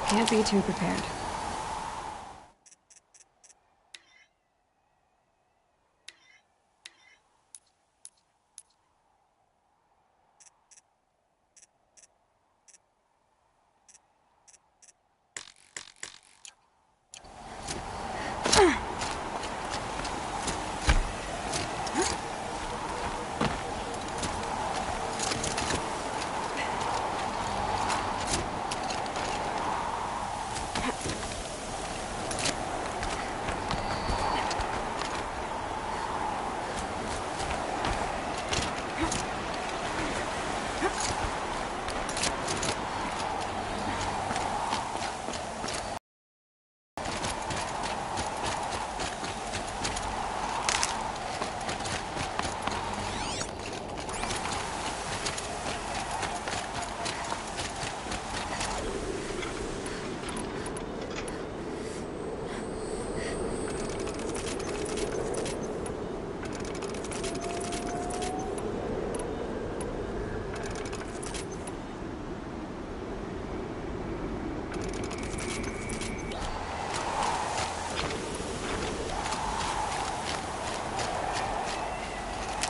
Can't be too prepared.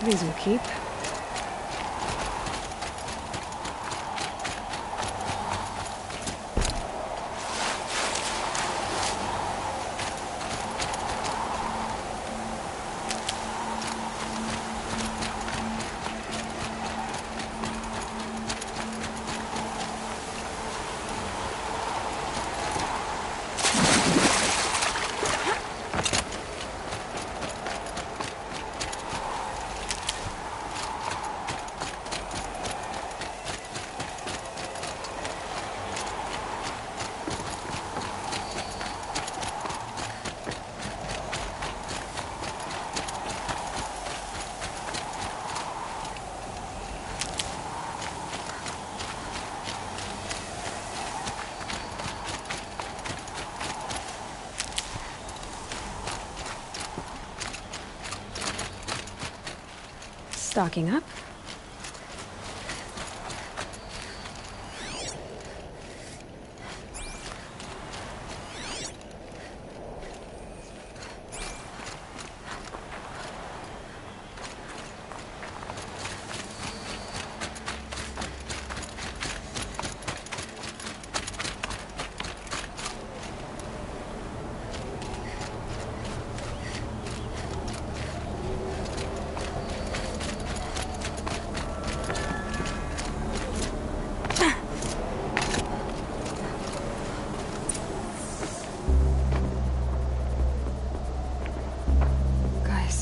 These will keep. Stocking up.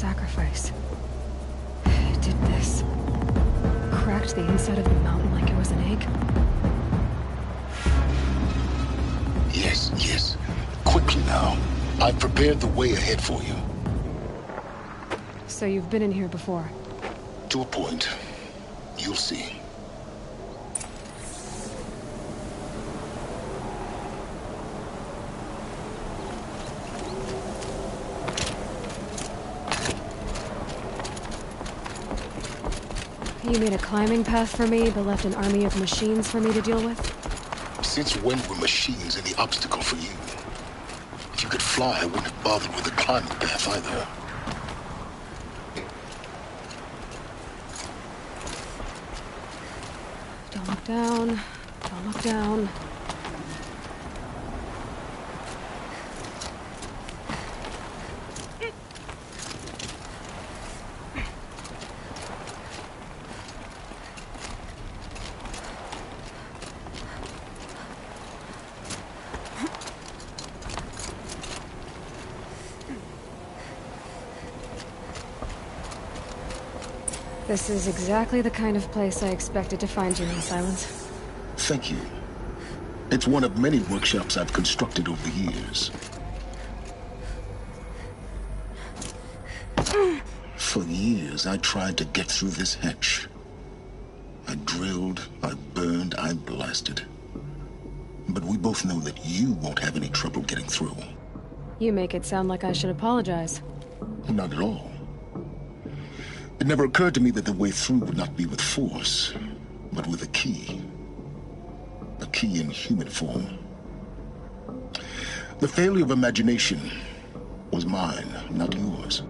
sacrifice. It did this. Cracked the inside of the mountain like it was an egg. Yes, yes. Quickly now. I've prepared the way ahead for you. So you've been in here before? To a point. You'll see. You made a climbing path for me, but left an army of machines for me to deal with? Since when were machines any obstacle for you? If you could fly, I wouldn't have bothered with a climbing path either. Don't look down. Don't look down. This is exactly the kind of place I expected to find you in silence. Thank you. It's one of many workshops I've constructed over the years. For years, I tried to get through this hatch. I drilled, I burned, I blasted. But we both know that you won't have any trouble getting through. You make it sound like I should apologize. Not at all. It never occurred to me that the way through would not be with force, but with a key. A key in human form. The failure of imagination was mine, not yours.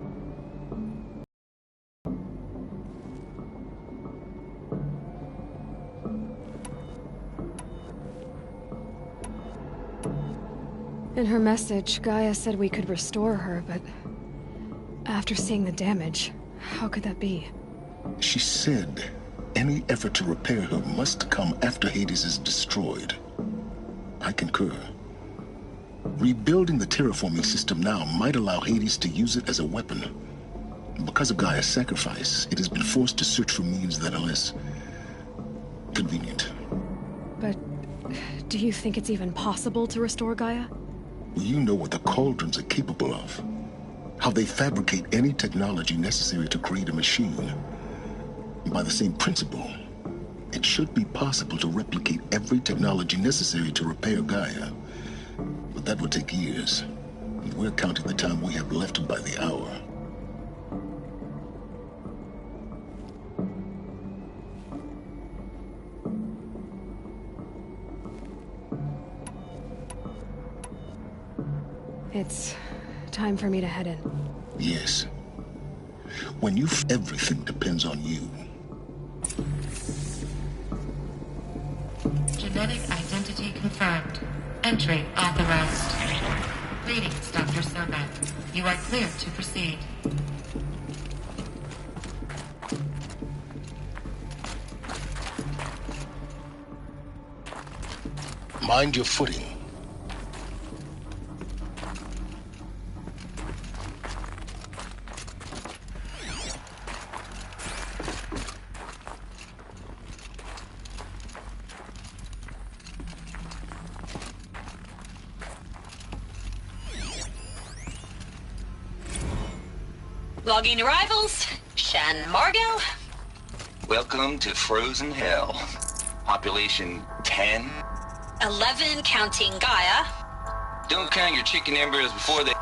In her message, Gaia said we could restore her, but after seeing the damage, how could that be? She said any effort to repair her must come after Hades is destroyed. I concur. Rebuilding the terraforming system now might allow Hades to use it as a weapon. Because of Gaia's sacrifice, it has been forced to search for means that are less convenient. But do you think it's even possible to restore Gaia? You know what the Cauldrons are capable of. How they fabricate any technology necessary to create a machine. By the same principle, it should be possible to replicate every technology necessary to repair Gaia. But that would take years. And we're counting the time we have left by the hour. It's time for me to head in. Yes. When everything depends on you. Genetic identity confirmed. Entry authorized. Greetings, Dr. Sobeck. You are clear to proceed. Mind your footing. Logging arrivals. Shan Margot. Welcome to Frozen Hell. Population 10. 11 counting Gaia. Don't count your chicken embryos before they...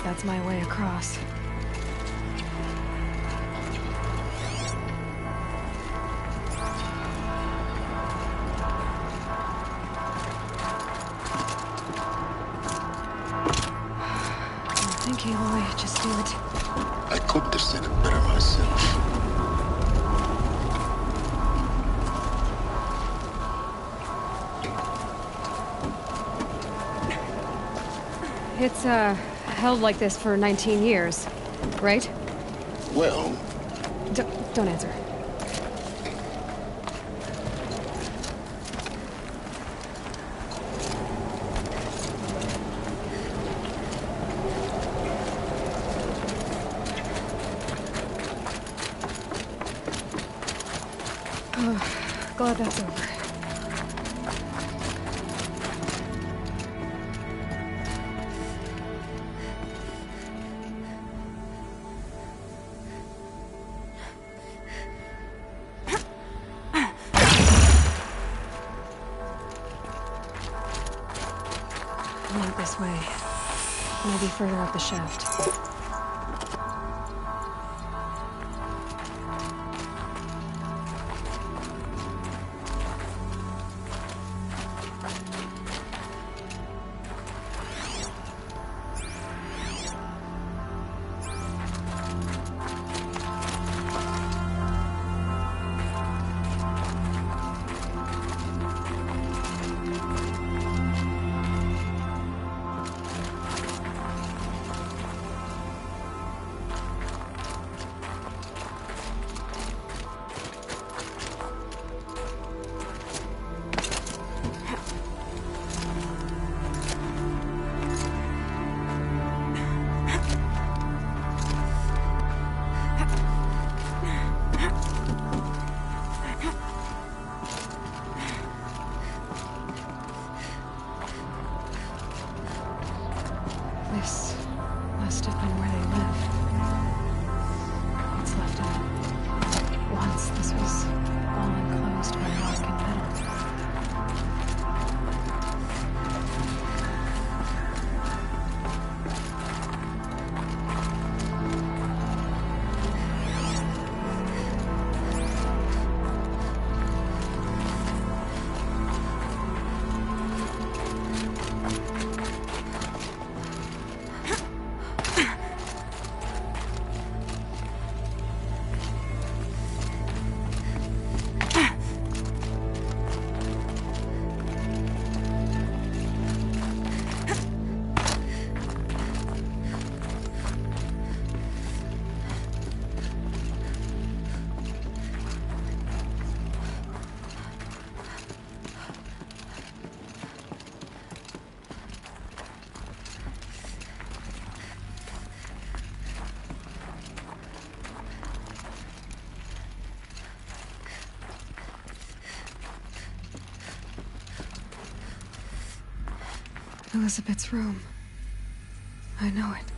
that's my way across. Thank you, Aloy. Just do it. I couldn't have said it better myself. It's, held like this for 19 years, right? Well, Don't answer. Glad that's over. Not this way. Maybe further up the shaft. This must have been where they lived. What's left of it? Once this was all enclosed by rock and metal. Elizabeth's room. I know it.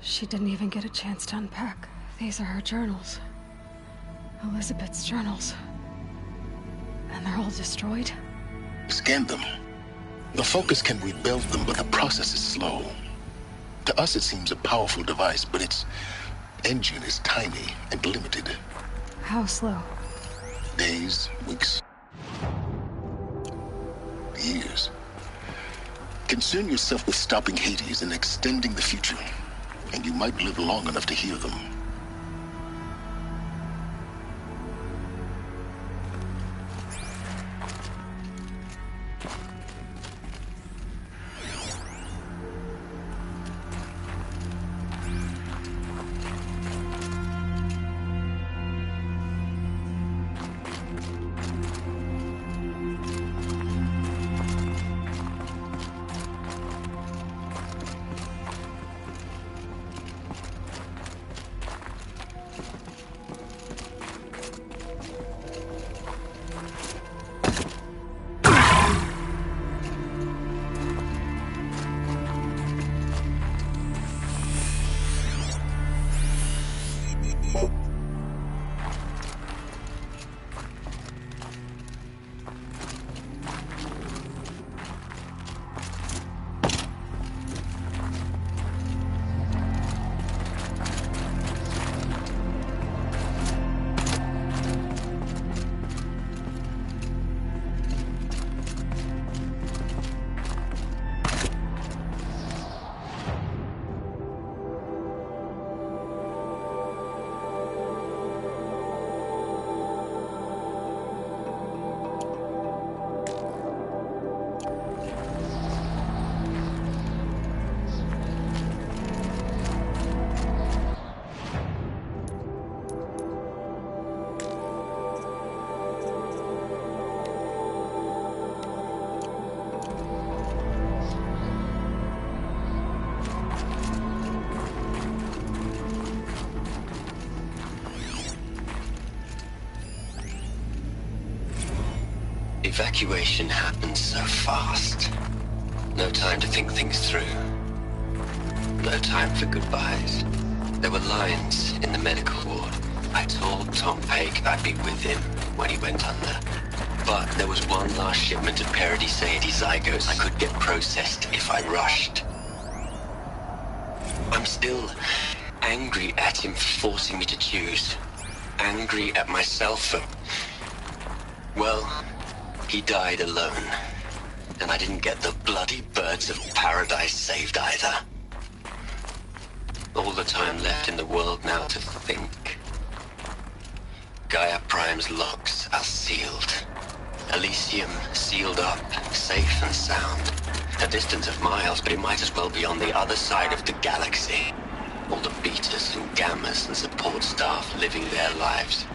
She didn't even get a chance to unpack. These are her journals. Elizabeth's journals. And they're all destroyed? scan them. The Focus can rebuild them, but the process is slow. To us, it seems a powerful device, but its engine is tiny and limited. How slow? Days, weeks, years. Concern yourself with stopping Hades and extending the future, and you might live long enough to hear them. Evacuation happened so fast. No time to think things through. No time for goodbyes. There were lines in the medical ward. I told Tom Pake I'd be with him when he went under. But there was one last shipment of Paradis-Sade zygotes I could get processed if I rushed. I'm still angry at him for forcing me to choose. Angry at myself for... Well, he died alone. And I didn't get the bloody birds of paradise saved either. All the time left in the world now to think. Gaia Prime's locks are sealed. Elysium sealed up, safe and sound. A distance of miles, but it might as well be on the other side of the galaxy. All the betas and gammas and support staff living their lives.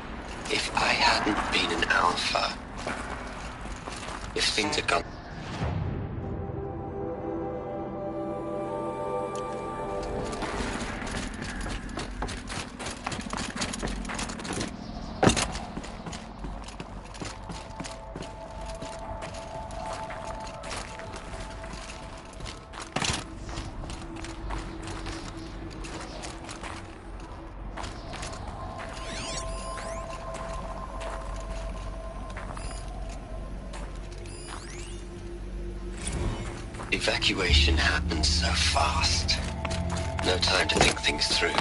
If I hadn't been an alpha, if things had gone... Evacuation happened so fast. No time to think things through.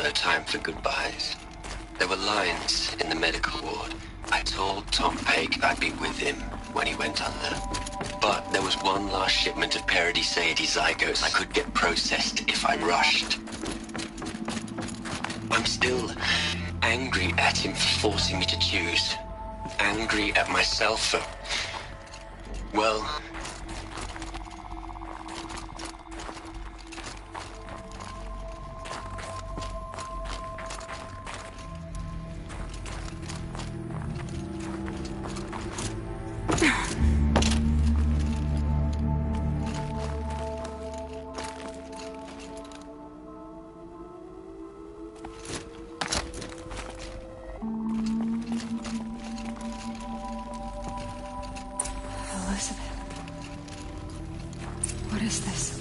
No time for goodbyes. There were lines in the medical ward. I told Tom Pake I'd be with him when he went under. But there was one last shipment of Paradis-Sade zygotes I could get processed if I rushed. I'm still angry at him for forcing me to choose. Angry at myself for... Well... Elizabeth. What is this?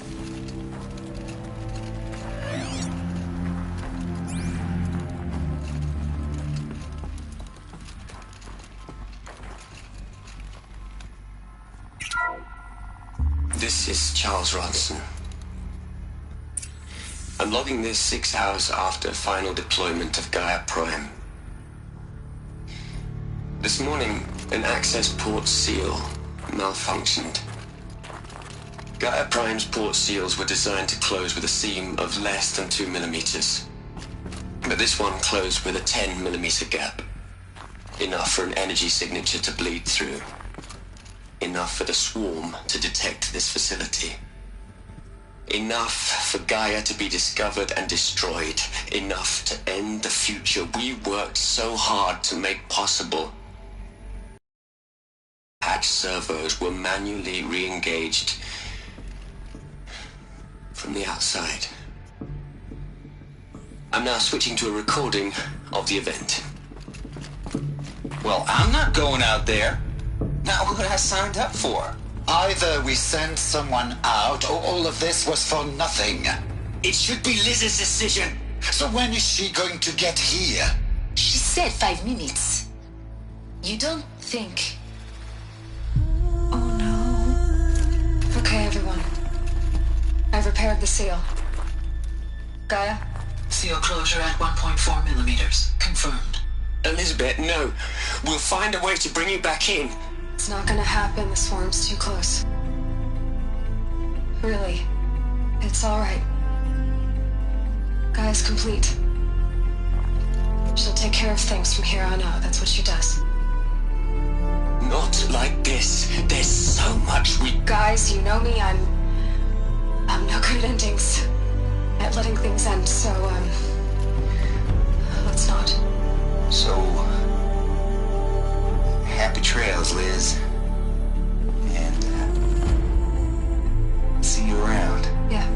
This is Charles Ronson. I'm logging this 6 hours after final deployment of Gaia Prime. This morning, an access port seal malfunctioned. Gaia Prime's port seals were designed to close with a seam of less than 2 millimeters. But this one closed with a 10 millimeter gap. Enough for an energy signature to bleed through. Enough for the swarm to detect this facility. Enough for Gaia to be discovered and destroyed. Enough to end the future we worked so hard to make possible. Hatch servos were manually re-engaged from the outside. I'm now switching to a recording of the event. Well, I'm not going out there. Not what I signed up for. Either we send someone out, or all of this was for nothing. It should be Liz's decision. So when is she going to get here? She said 5 minutes. You don't think... Oh no. Okay, everyone. I've repaired the seal. Gaia? Seal closure at 1.4 millimeters. Confirmed. Elizabeth, no. We'll find a way to bring you back in. It's not gonna happen. The swarm's too close. Really. It's alright. Gaia's complete. She'll take care of things from here on out. That's what she does. Not like this. There's so much we... Guys, you know me. I'm no good at endings. At letting things end, so, let's not. So, happy trails, Liz. And, see you around. Yeah.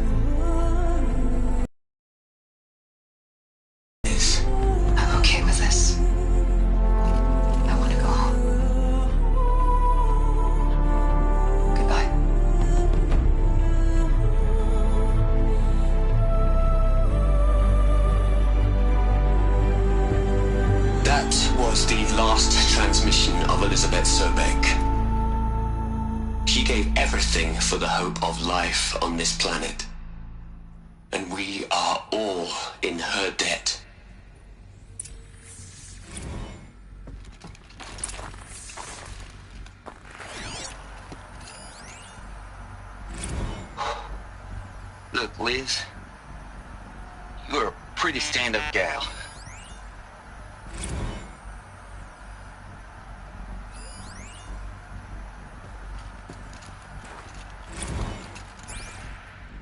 Liz. I'm okay with this. I want to go home. Elizabeth Sobek. She gave everything for the hope of life on this planet. And we are all in her debt. Look, Liz, you're a pretty stand-up gal.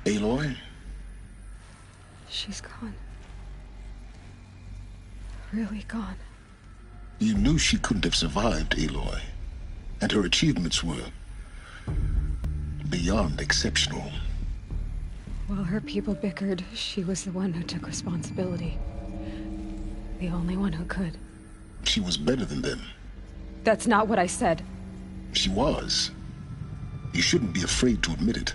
Aloy? She's gone. Really gone. You knew she couldn't have survived, Aloy. And her achievements were beyond exceptional. While her people bickered, she was the one who took responsibility. The only one who could. She was better than them. That's not what I said. She was. You shouldn't be afraid to admit it.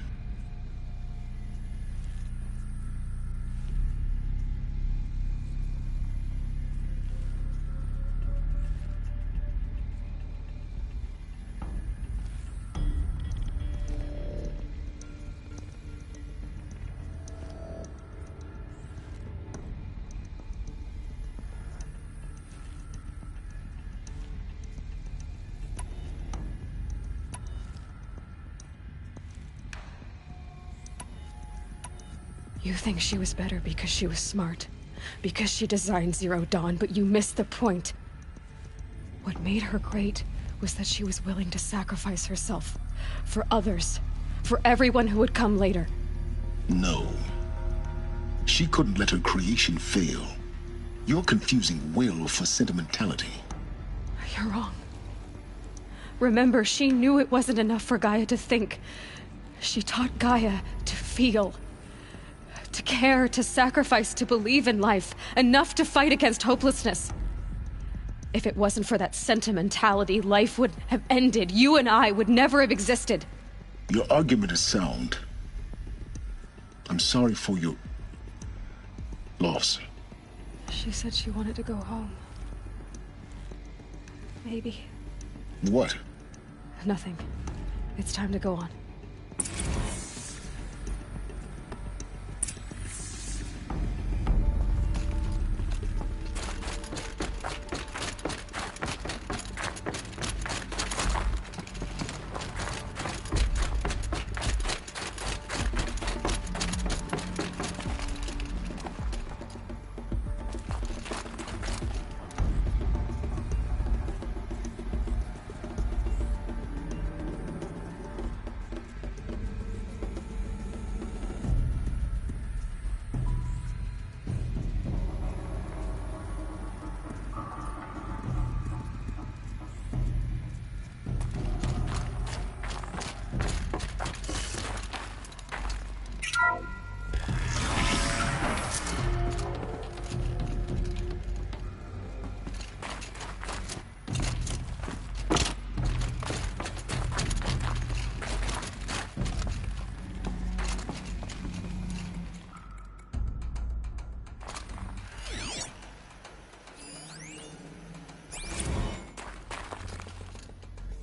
You think she was better because she was smart, because she designed Zero Dawn, but you missed the point. What made her great was that she was willing to sacrifice herself for others, for everyone who would come later. No. She couldn't let her creation fail. You're confusing will for sentimentality. You're wrong. Remember, she knew it wasn't enough for Gaia to think. She taught Gaia to feel. To care, to sacrifice, to believe in life, enough to fight against hopelessness. If it wasn't for that sentimentality, life would have ended. You and I would never have existed. Your argument is sound. I'm sorry for your loss. She said she wanted to go home. Maybe. What? Nothing. It's time to go on.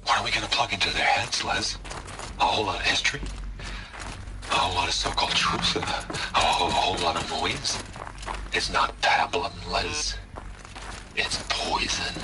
What are we gonna plug into their heads, Les? A whole lot of history? A whole lot of so-called truth? A whole lot of noise? It's not pablum, Les. It's poison.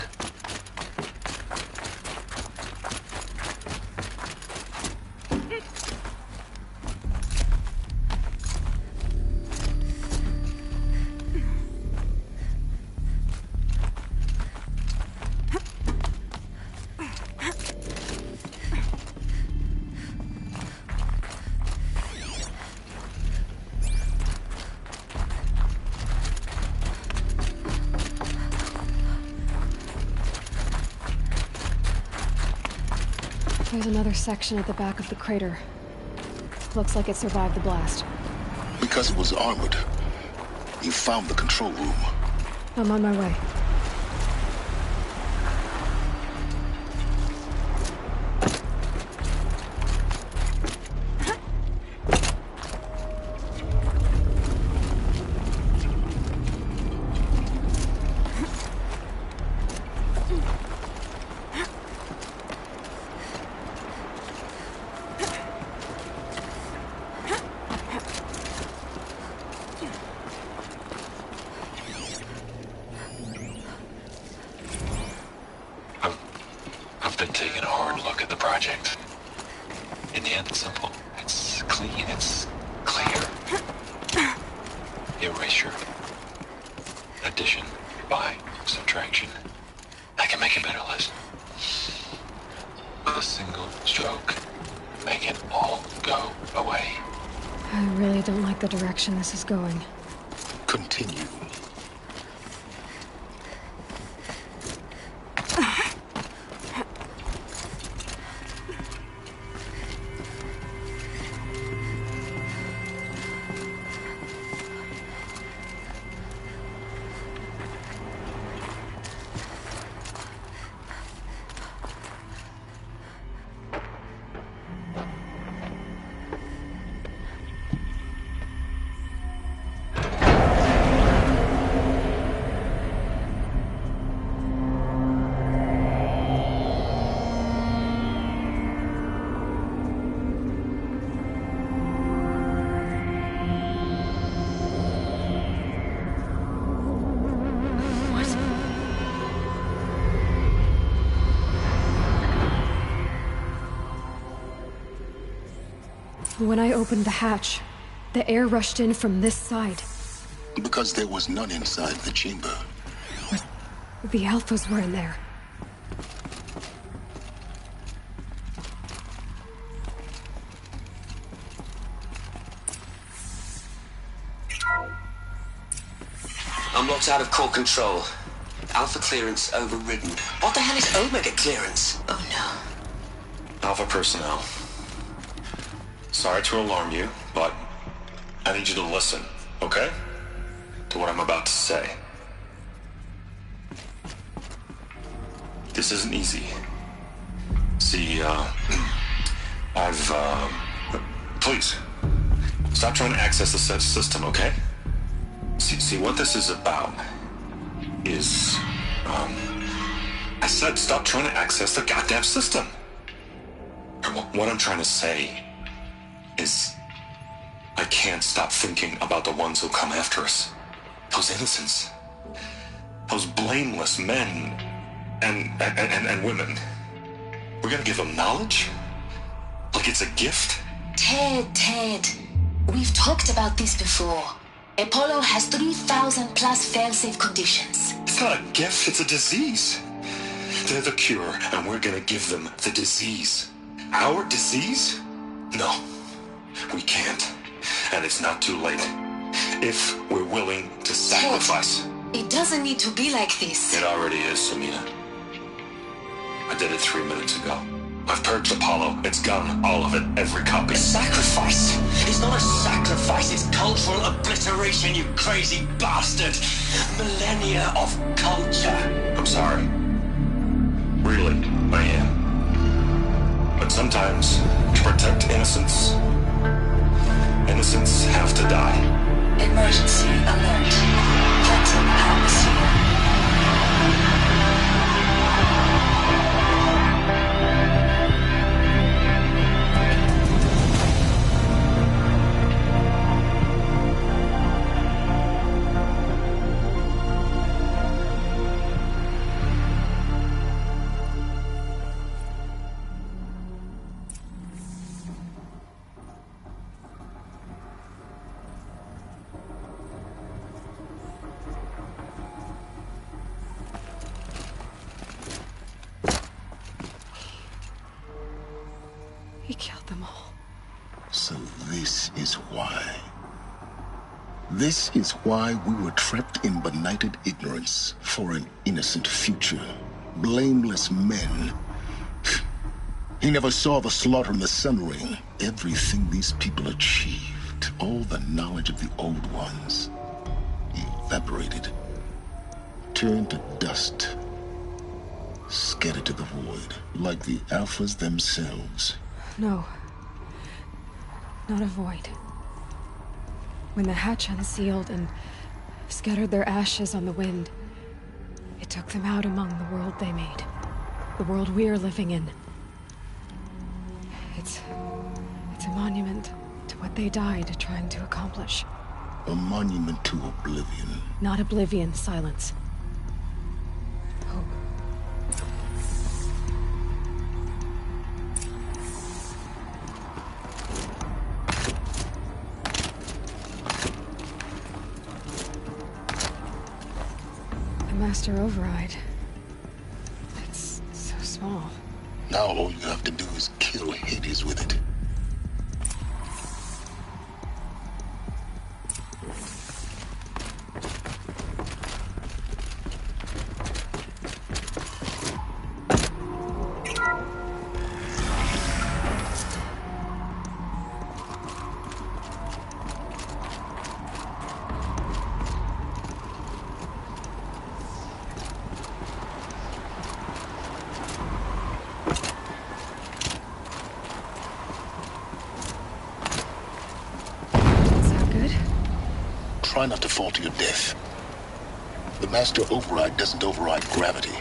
There's another section at the back of the crater. Looks like it survived the blast. Because it was armored. You found the control room. I'm on my way. I've been taking a hard look at the project. In the end, it's simple. It's clean. It's clear. Erasure. Addition. By. Subtraction. I can make a better list. With a single stroke. Make it all go away. I really don't like the direction this is going. Continue. When I opened the hatch, the air rushed in from this side. Because there was none inside the chamber. But the Alphas were in there. I'm locked out of core control. Alpha clearance overridden. What the hell is Omega clearance? Oh no. Alpha personnel. Sorry to alarm you, but I need you to listen, okay? To what I'm about to say. This isn't easy. See, please, stop trying to access the system, okay? See, what this is about is, I said stop trying to access the goddamn system. What I'm trying to say is I can't stop thinking about the ones who come after us. Those innocents. Those blameless men and women. We're gonna give them knowledge? Like it's a gift? Ted. We've talked about this before. Apollo has 3,000 plus fail-safe conditions. It's not a gift, it's a disease. They're the cure, and we're gonna give them the disease. Our disease? No. We can't. And it's not too late. If we're willing to sacrifice. It doesn't need to be like this. It already is, Samina. I did it 3 minutes ago. I've purged Apollo. It's gone. All of it. Every copy. A sacrifice? It's not a sacrifice. It's cultural obliteration, you crazy bastard. Millennia of culture. I'm sorry. Really, I am. But sometimes, to protect innocence, innocents have to die. Emergency alert. Phantom atmosphere. He killed them all. So this is why. This is why we were trapped in benighted ignorance for an innocent future. Blameless men. He never saw the slaughter in the Sun Ring. Everything these people achieved, all the knowledge of the old ones, evaporated, turned to dust, scattered to the void, like the Alphas themselves. No. Not a void. When the hatch unsealed and scattered their ashes on the wind, it took them out among the world they made. The world we're living in. It's a monument to what they died trying to accomplish. A monument to oblivion. Not oblivion, Silence. Hope. Master Override. It's so small. Now all you have to do is kill Hades with it. Try not to fall to your death. The Master Override doesn't override gravity.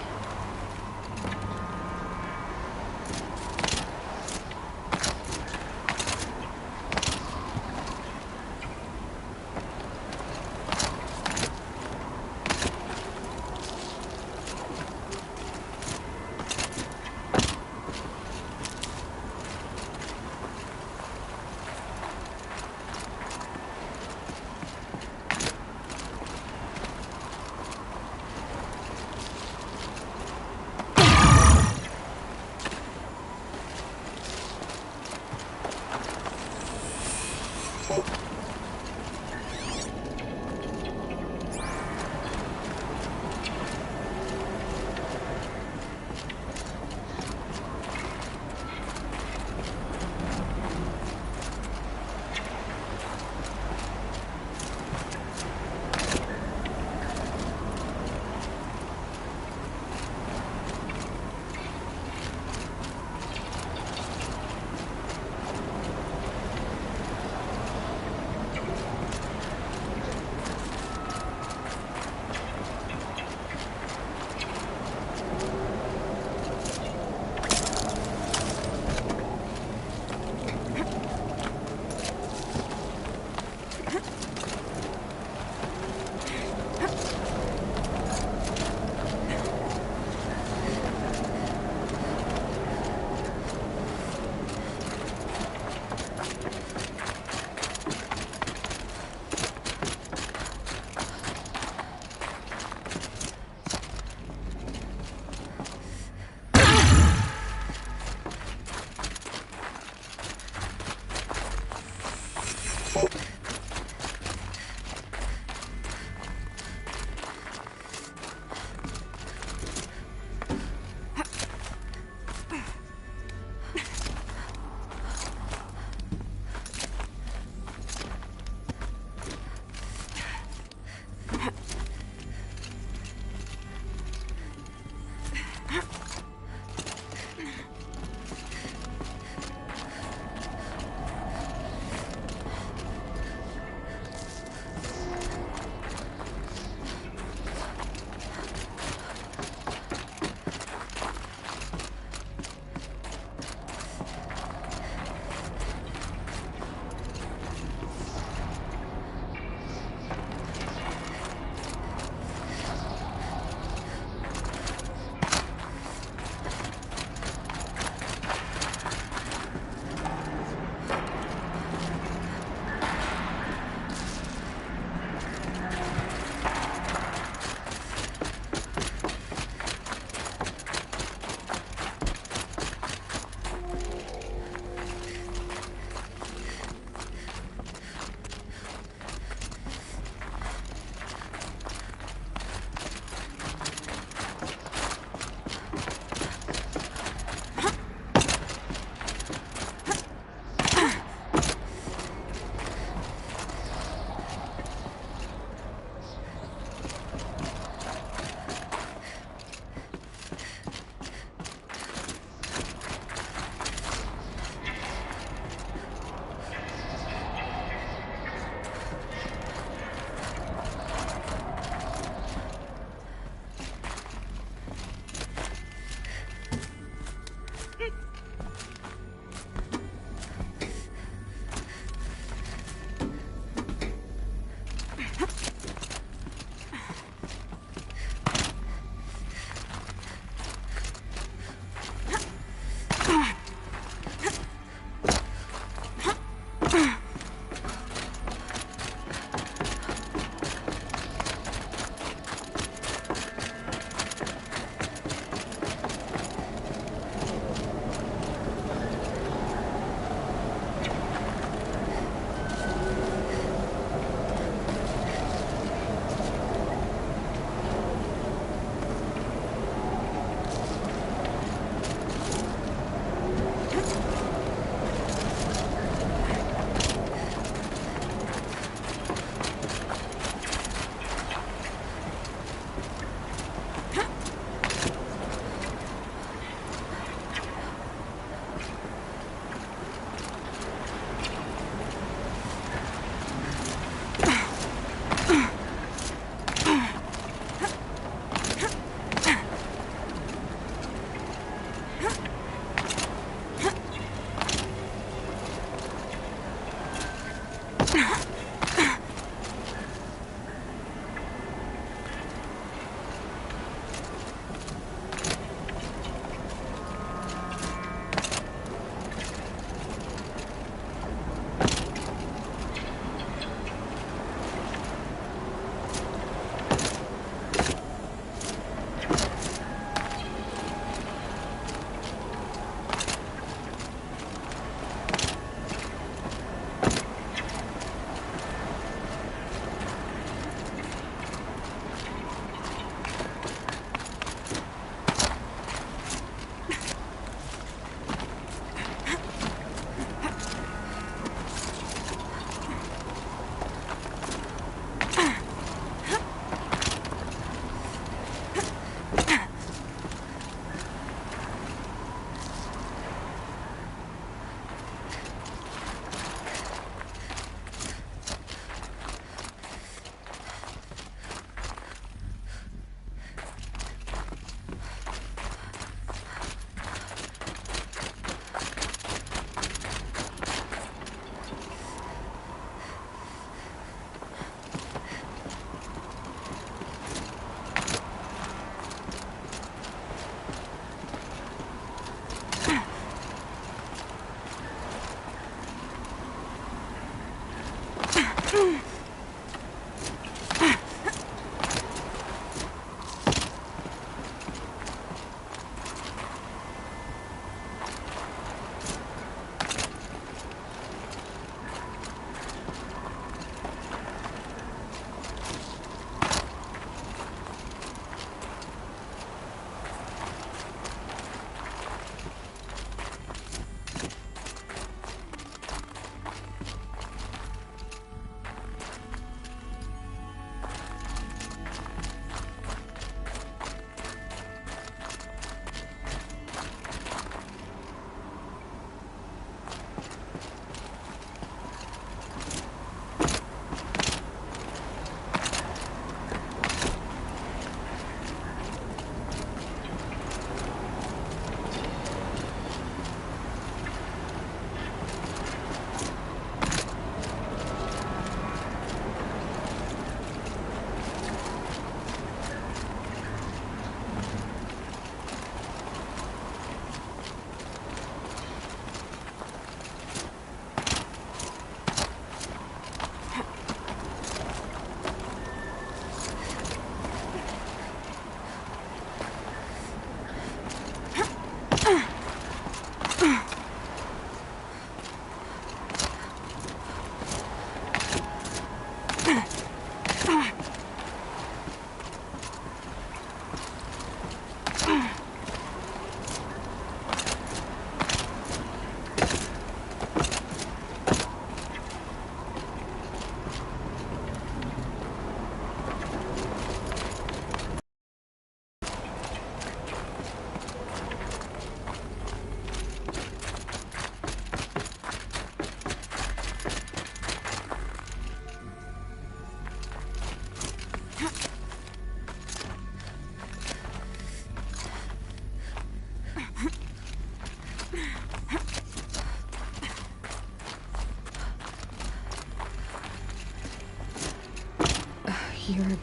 You're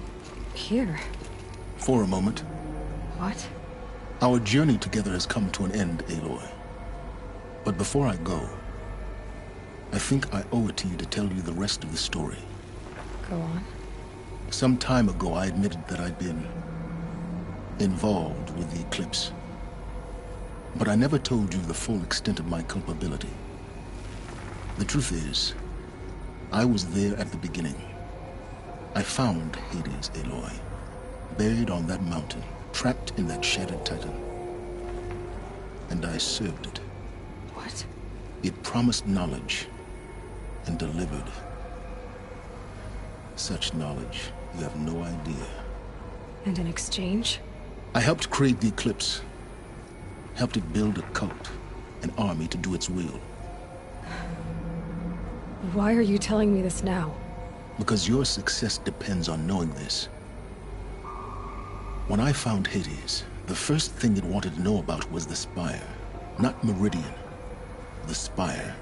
here. For a moment. What? Our journey together has come to an end, Aloy. But before I go, I think I owe it to you to tell you the rest of the story. Go on. Some time ago, I admitted that I'd been involved with the Eclipse. But I never told you the full extent of my culpability. The truth is, I was there at the beginning. I found Hades, Aloy, buried on that mountain, trapped in that shattered titan. And I served it. What? It promised knowledge and delivered. Such knowledge, you have no idea. And in exchange? I helped create the Eclipse. Helped it build a cult, an army to do its will. Why are you telling me this now? Because your success depends on knowing this. When I found Hades, the first thing it wanted to know about was the Spire. Not Meridian. The Spire.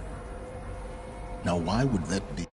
Now why would that be?